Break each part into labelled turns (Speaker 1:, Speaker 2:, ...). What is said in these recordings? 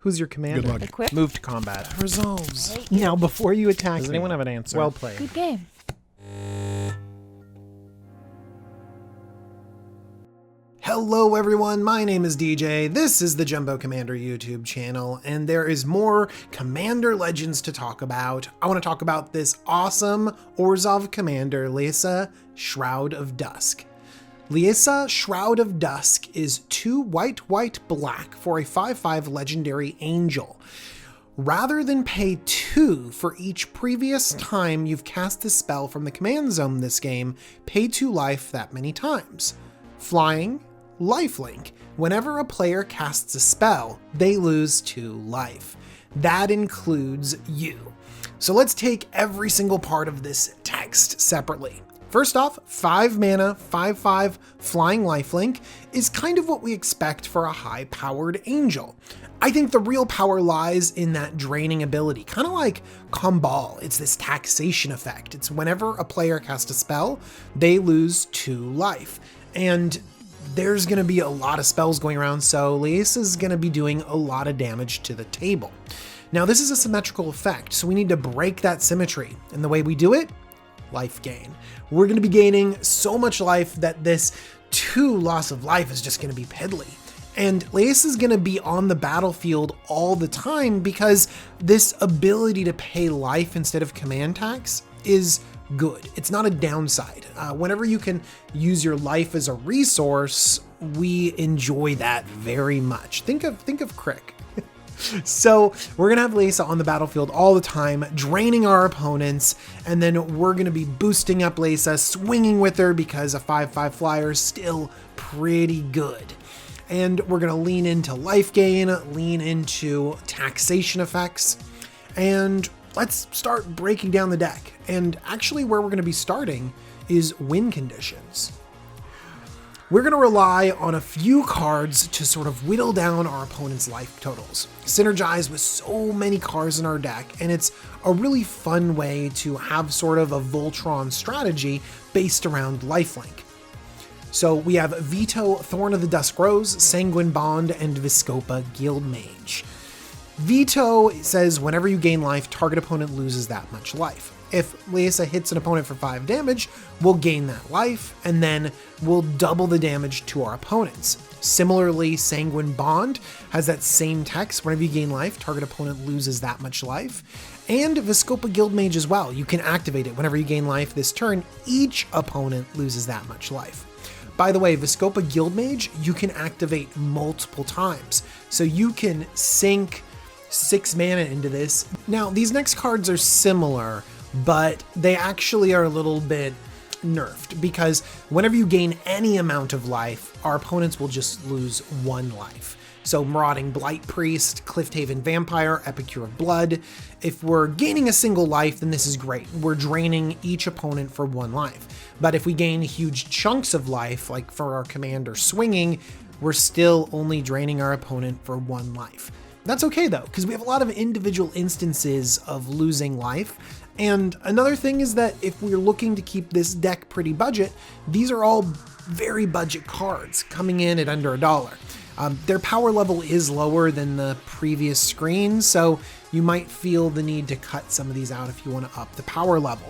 Speaker 1: Who's your commander?
Speaker 2: Good luck.
Speaker 3: Equip.
Speaker 1: Move to combat. Resolves.
Speaker 3: Right.
Speaker 1: Now, before you attack
Speaker 4: Does
Speaker 1: me,
Speaker 4: anyone have an answer?
Speaker 1: well played.
Speaker 3: Good game.
Speaker 1: Hello everyone, my name is DJ, this is the Jumbo Commander YouTube channel, and there is more Commander Legends to talk about. I want to talk about this awesome Orzhov commander, Liesa Shroud of Dusk. Liesa Shroud of Dusk is 2 white, black for a 5/5 legendary angel. Rather than pay 2 for each previous time you've cast this spell from the command zone this game, pay 2 life that many times. Flying, lifelink. Whenever a player casts a spell, they lose 2 life. That includes you. So let's take every single part of this text separately. First off, 5 mana, 5/5 flying lifelink is kind of what we expect for a high-powered angel. I think the real power lies in that draining ability, kind of like Combal. It's this taxation effect. It's whenever a player casts a spell, they lose 2 life. And there's going to be a lot of spells going around, so Liesa is going to be doing a lot of damage to the table. Now, this is a symmetrical effect, so we need to break that symmetry. And the way we do it? Life gain. We're going to be gaining so much life that this 2 loss of life is just going to be piddly. And Liesa is going to be on the battlefield all the time because this ability to pay life instead of command tax is good. It's not a downside. Whenever you can use your life as a resource, we enjoy that very much. Think of Crick. So we're gonna have Liesa on the battlefield all the time, draining our opponents, and then we're gonna be boosting up Liesa, swinging with her because a 5/5 flyer is still pretty good. And we're gonna lean into life gain, lean into taxation effects, and let's start breaking down the deck. And actually where we're going to be starting is win conditions. We're going to rely on a few cards to sort of whittle down our opponent's life totals. Synergize with so many cards in our deck, and it's a really fun way to have sort of a Voltron strategy based around lifelink. So we have Veto, Thorn of the Dusk Rose, Sanguine Bond, and Viscopa Guildmage. Veto says whenever you gain life, target opponent loses that much life. If Liesa hits an opponent for 5 damage, we'll gain that life, and then we'll double the damage to our opponents. Similarly, Sanguine Bond has that same text. Whenever you gain life, target opponent loses that much life. And Viscopa Guildmage as well. You can activate it whenever you gain life this turn. Each opponent loses that much life. By the way, Viscopa Guildmage, you can activate multiple times. So you can sink 6 mana into this. Now, these next cards are similar, but they actually are a little bit nerfed because whenever you gain any amount of life, our opponents will just lose 1 life. So Marauding Blight Priest, Clifthaven Vampire, Epicure of Blood. If we're gaining a single life, then this is great. We're draining each opponent for 1 life. But if we gain huge chunks of life, like for our commander swinging, we're still only draining our opponent for 1 life. That's okay though, because we have a lot of individual instances of losing life. And another thing is that if we're looking to keep this deck pretty budget, these are all very budget cards coming in at under $1. Their power level is lower than the previous screen, so you might feel the need to cut some of these out if you want to up the power level.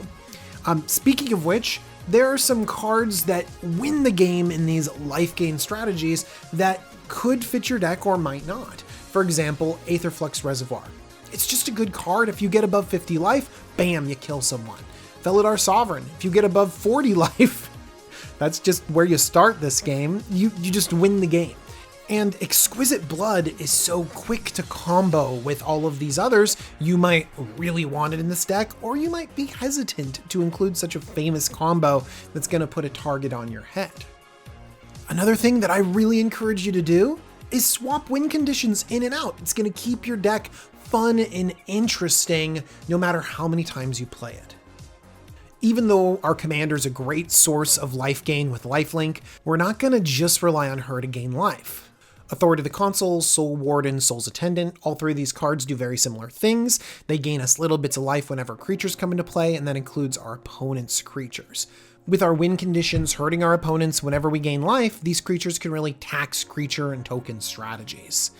Speaker 1: Speaking of which, there are some cards that win the game in these life gain strategies that could fit your deck or might not. For example, Aetherflux Reservoir. It's just a good card. If you get above 50 life, bam, you kill someone. Felidar Sovereign. If you get above 40 life, that's just where you start this game. You just win the game. And Exquisite Blood is so quick to combo with all of these others, you might really want it in this deck, or you might be hesitant to include such a famous combo that's going to put a target on your head. Another thing that I really encourage you to do is swap win conditions in and out. It's going to keep your deck fun and interesting no matter how many times you play it. Even though our commander's a great source of life gain with lifelink, we're not going to just rely on her to gain life. Authority of the Consul, Soul Warden, Soul's Attendant, all 3 of these cards do very similar things. They gain us little bits of life whenever creatures come into play, and that includes our opponent's creatures. With our win conditions hurting our opponents whenever we gain life, these creatures can really tax creature and token strategies.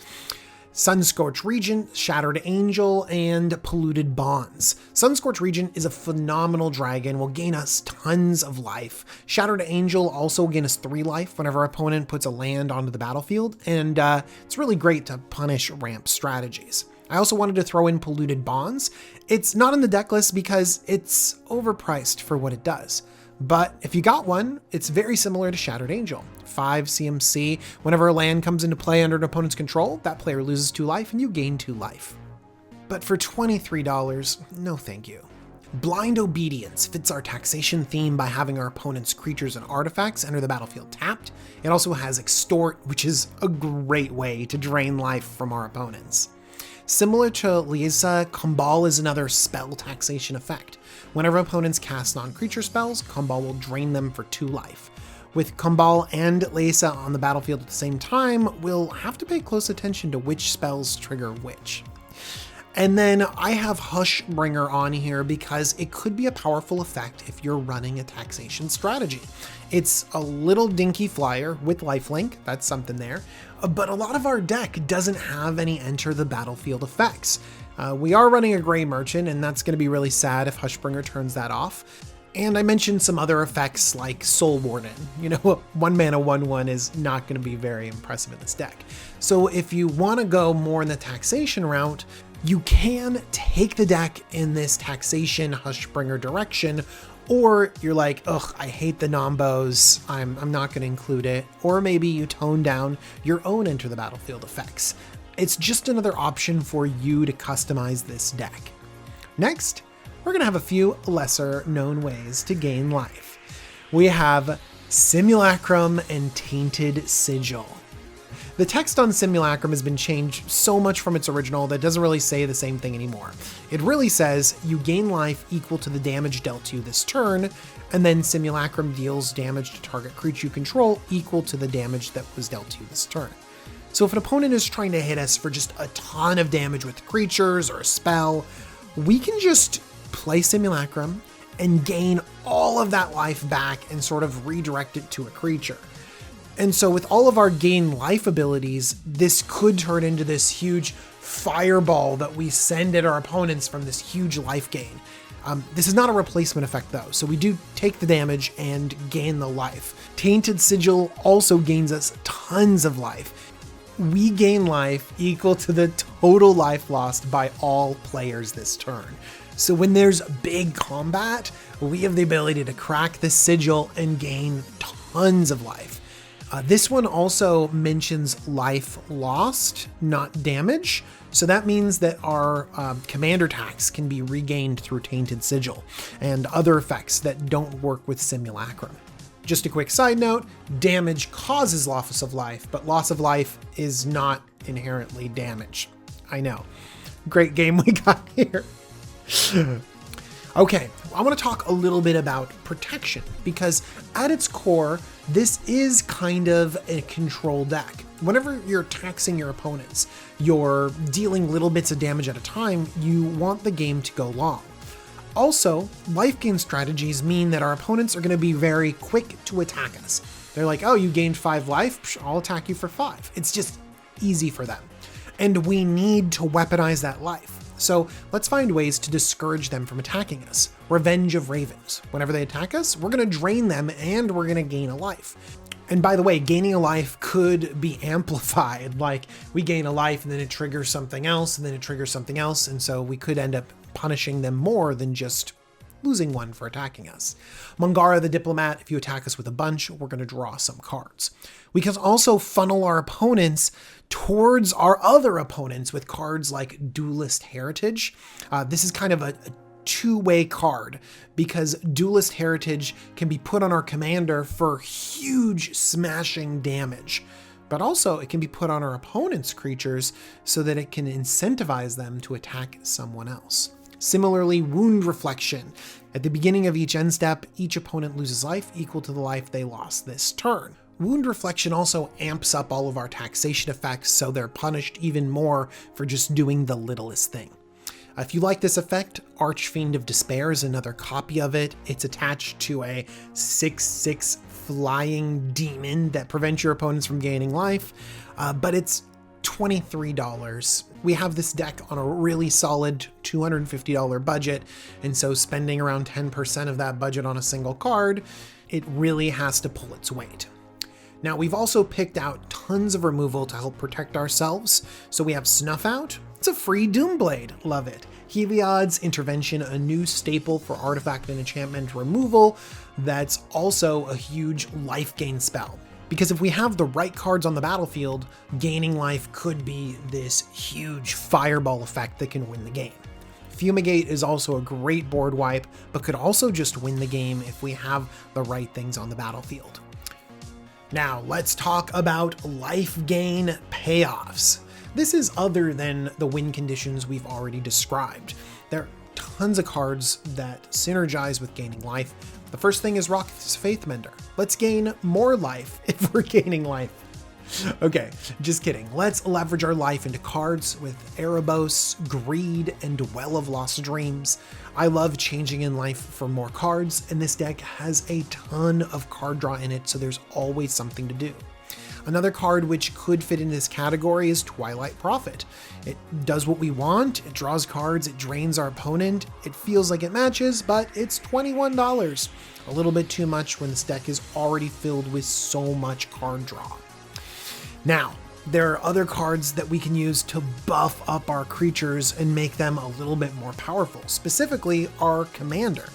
Speaker 1: Sunscorched Regent, Shattered Angel, and Polluted Bonds. Sunscorched Regent is a phenomenal dragon, will gain us tons of life. Shattered Angel also will gain us 3 life whenever our opponent puts a land onto the battlefield, and it's really great to punish ramp strategies. I also wanted to throw in Polluted Bonds. It's not in the deck list because it's overpriced for what it does. But if you got one, it's very similar to Shattered Angel. 5 CMC, whenever a land comes into play under an opponent's control, that player loses 2 life and you gain 2 life. But for $23, no thank you. Blind Obedience fits our taxation theme by having our opponent's creatures and artifacts enter the battlefield tapped. It also has Extort, which is a great way to drain life from our opponents. Similar to Liesa, Kumbal is another spell taxation effect. Whenever opponents cast non-creature spells, Kumbal will drain them for 2 life. With Kumbal and Liesa on the battlefield at the same time, we'll have to pay close attention to which spells trigger which. And then I have Hushbringer on here because it could be a powerful effect if you're running a taxation strategy. It's a little dinky flyer with lifelink, that's something there, but a lot of our deck doesn't have any enter the battlefield effects. We are running a Gray Merchant, and that's going to be really sad if Hushbringer turns that off. And I mentioned some other effects like Soul Warden. You know, 1 mana 1/1 is not going to be very impressive in this deck. So if you want to go more in the taxation route, you can take the deck in this taxation Hushbringer direction, or you're like, ugh, I hate the Nombos, I'm not going to include it. Or maybe you tone down your own Enter the Battlefield effects. It's just another option for you to customize this deck. Next, we're going to have a few lesser known ways to gain life. We have Simulacrum and Tainted Sigil. The text on Simulacrum has been changed so much from its original that it doesn't really say the same thing anymore. It really says you gain life equal to the damage dealt to you this turn, and then Simulacrum deals damage to target creature you control equal to the damage that was dealt to you this turn. So if an opponent is trying to hit us for just a ton of damage with creatures or a spell, we can just play Simulacrum and gain all of that life back and sort of redirect it to a creature. And so with all of our gain life abilities, this could turn into this huge fireball that we send at our opponents from this huge life gain. This is not a replacement effect though, so we do take the damage and gain the life. Tainted Sigil also gains us tons of life. We gain life equal to the total life lost by all players this turn. So when there's big combat, we have the ability to crack the sigil and gain tons of life. This one also mentions life lost, not damage. So that means that our commander tax can be regained through Tainted Sigil and other effects that don't work with Simulacrum. Just a quick side note, damage causes loss of life, but loss of life is not inherently damage. I know. Great game we got here. Okay, I want to talk a little bit about protection, because at its core, this is kind of a control deck. Whenever you're taxing your opponents, you're dealing little bits of damage at a time, you want the game to go long. Also, life gain strategies mean that our opponents are going to be very quick to attack us. They're like, oh, you gained 5 life, I'll attack you for 5. It's just easy for them. And we need to weaponize that life. So let's find ways to discourage them from attacking us. Revenge of Ravens. Whenever they attack us, we're going to drain them and we're going to gain a life. And by the way, gaining a life could be amplified. Like we gain a life and then it triggers something else and then it triggers something else. And so we could end up punishing them more than just losing one for attacking us. Mangara the Diplomat, if you attack us with a bunch, we're going to draw some cards. We can also funnel our opponents towards our other opponents with cards like Duelist Heritage. This is kind of a two-way card because Duelist Heritage can be put on our commander for huge smashing damage. But also it can be put on our opponent's creatures so that it can incentivize them to attack someone else. Similarly, Wound Reflection. At the beginning of each end step, each opponent loses life equal to the life they lost this turn. Wound Reflection also amps up all of our taxation effects, so they're punished even more for just doing the littlest thing. If you like this effect, Archfiend of Despair is another copy of it. It's attached to a 6/6 flying demon that prevents your opponents from gaining life, but it's $23. We have this deck on a really solid $250 budget, and so spending around 10% of that budget on a single card, it really has to pull its weight. Now, we've also picked out tons of removal to help protect ourselves. So we have Snuff Out. It's a free Doomblade. Love it. Heliod's Intervention, a new staple for artifact and enchantment removal. That's also a huge life gain spell. Because if we have the right cards on the battlefield, gaining life could be this huge fireball effect that can win the game. Fumigate is also a great board wipe, but could also just win the game if we have the right things on the battlefield. Now, let's talk about life gain payoffs. This is other than the win conditions we've already described. There are tons of cards that synergize with gaining life. The first thing is Rock's Faithmender. Let's gain more life if we're gaining life. Okay, just kidding. Let's leverage our life into cards with Erebos, Greed, and Well of Lost Dreams. I love changing in life for more cards, and this deck has a ton of card draw in it, so there's always something to do. Another card which could fit in this category is Twilight Prophet. It does what we want, it draws cards, it drains our opponent, it feels like it matches, but it's $21. A little bit too much when this deck is already filled with so much card draw. Now, there are other cards that we can use to buff up our creatures and make them a little bit more powerful, specifically our commander.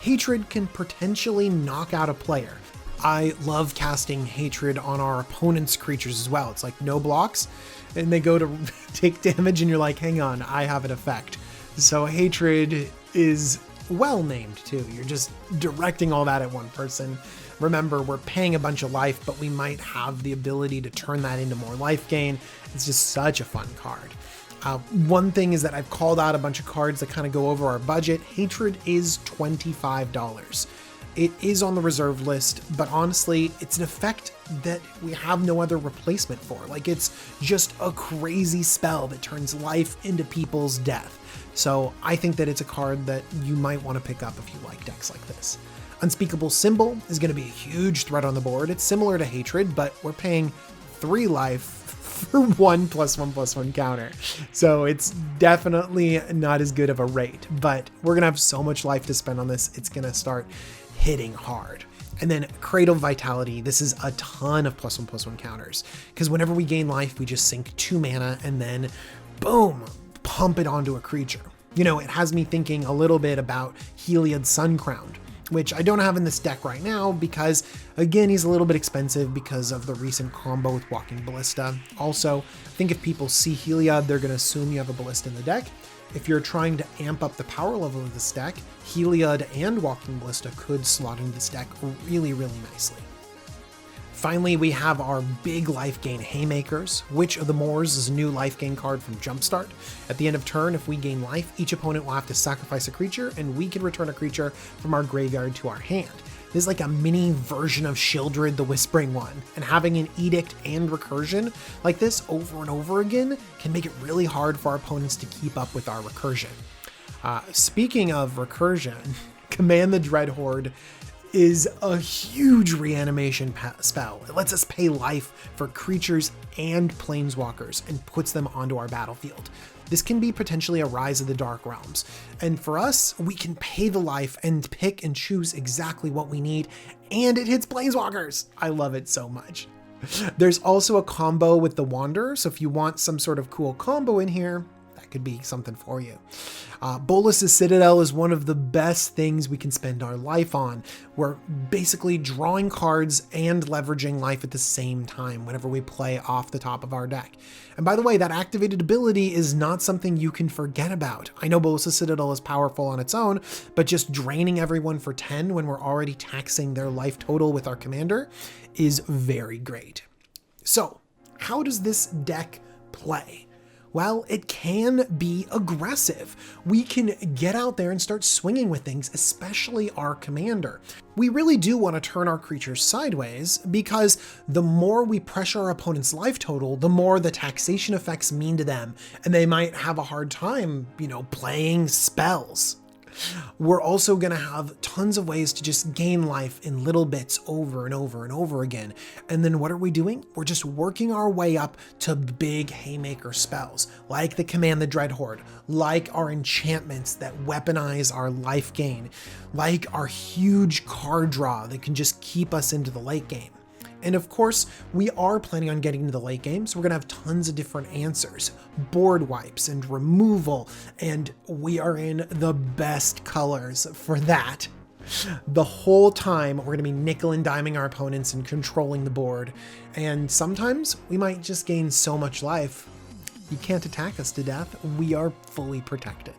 Speaker 1: Hatred can potentially knock out a player. I love casting Hatred on our opponent's creatures as well. It's like no blocks, and they go to take damage, and you're like, hang on, I have an effect. So Hatred is well named too. You're just directing all that at one person. Remember, we're paying a bunch of life, but we might have the ability to turn that into more life gain. It's just such a fun card. One thing is that I've called out a bunch of cards that kind of go over our budget. Hatred is $25. It is on the reserve list, but honestly, it's an effect that we have no other replacement for. Like, it's just a crazy spell that turns life into people's death. So I think that it's a card that you might want to pick up if you like decks like this. Unspeakable Symbol is going to be a huge threat on the board. It's similar to Hatred, but we're paying 3 life for 1+1/+1 counter. So it's definitely not as good of a rate, but we're going to have so much life to spend on this. It's going to start hitting hard. And then Cradle Vitality, this is a ton of +1/+1 counters, because whenever we gain life, we just sink 2 mana and then boom, pump it onto a creature. You know, it has me thinking a little bit about Heliod's Suncrowned, which I don't have in this deck right now because, again, he's a little bit expensive because of the recent combo with Walking Ballista. Also, I think if people see Heliod, they're going to assume you have a Ballista in the deck. If you're trying to amp up the power level of this deck, Heliod and Walking Ballista could slot into this deck really, really nicely. Finally, we have our big life gain Haymakers. Witch of the Moors is a new life gain card from Jumpstart. At the end of turn, if we gain life, each opponent will have to sacrifice a creature, and we can return a creature from our graveyard to our hand. This is like a mini version of Shieldred the Whispering One, and having an Edict and Recursion like this over and over again can make it really hard for our opponents to keep up with our recursion. Speaking of recursion, Command the Dreadhorde is a huge reanimation spell. It lets us pay life for creatures and planeswalkers and puts them onto our battlefield. This can be potentially a Rise of the Dark Realms. And for us, we can pay the life and pick and choose exactly what we need, and it hits planeswalkers. I love it so much. There's also a combo with the Wanderer, so if you want some sort of cool combo in here, that could be something for you. Bolas's Citadel is one of the best things we can spend our life on. We're basically drawing cards and leveraging life at the same time whenever we play off the top of our deck. And by the way, that activated ability is not something you can forget about. I know Bolas's Citadel is powerful on its own, but just draining everyone for 10 when we're already taxing their life total with our commander is very great. So, how does this deck play? Well, it can be aggressive. We can get out there and start swinging with things, especially our commander. We really do want to turn our creatures sideways because the more we pressure our opponent's life total, the more the taxation effects mean to them, and they might have a hard time, playing spells. We're also going to have tons of ways to just gain life in little bits over and over and over again. And then what are we doing? We're just working our way up to big haymaker spells, like the Command the Dread Horde, like our enchantments that weaponize our life gain, like our huge card draw that can just keep us into the late game. And of course, we are planning on getting to the late game, so we're gonna have tons of different answers, board wipes and removal, and we are in the best colors for that. The whole time, we're gonna be nickel and diming our opponents and controlling the board. And sometimes we might just gain so much life, you can't attack us to death. We are fully protected.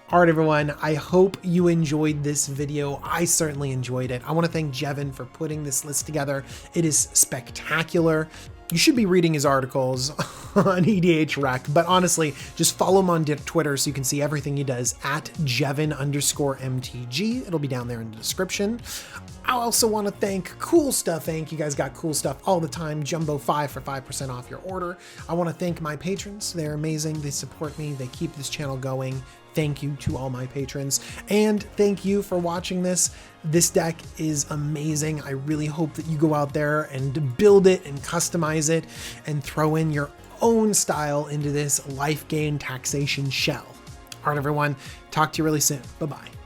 Speaker 1: All right, everyone, I hope you enjoyed this video. I certainly enjoyed it. I want to thank Jevin for putting this list together. It is spectacular. You should be reading his articles on EDH Rec, but honestly, just follow him on Twitter so you can see everything he does at Jevin_MTG. It'll be down there in the description. I also want to thank Cool Stuff Inc. You guys got cool stuff all the time. Jumbo5 for 5% off your order. I want to thank my patrons. They're amazing. They support me. They keep this channel going. Thank you to all my patrons, and thank you for watching this. This deck is amazing. I really hope that you go out there and build it and customize it and throw in your own style into this life gain taxation shell. All right, everyone, talk to you really soon. Bye-bye.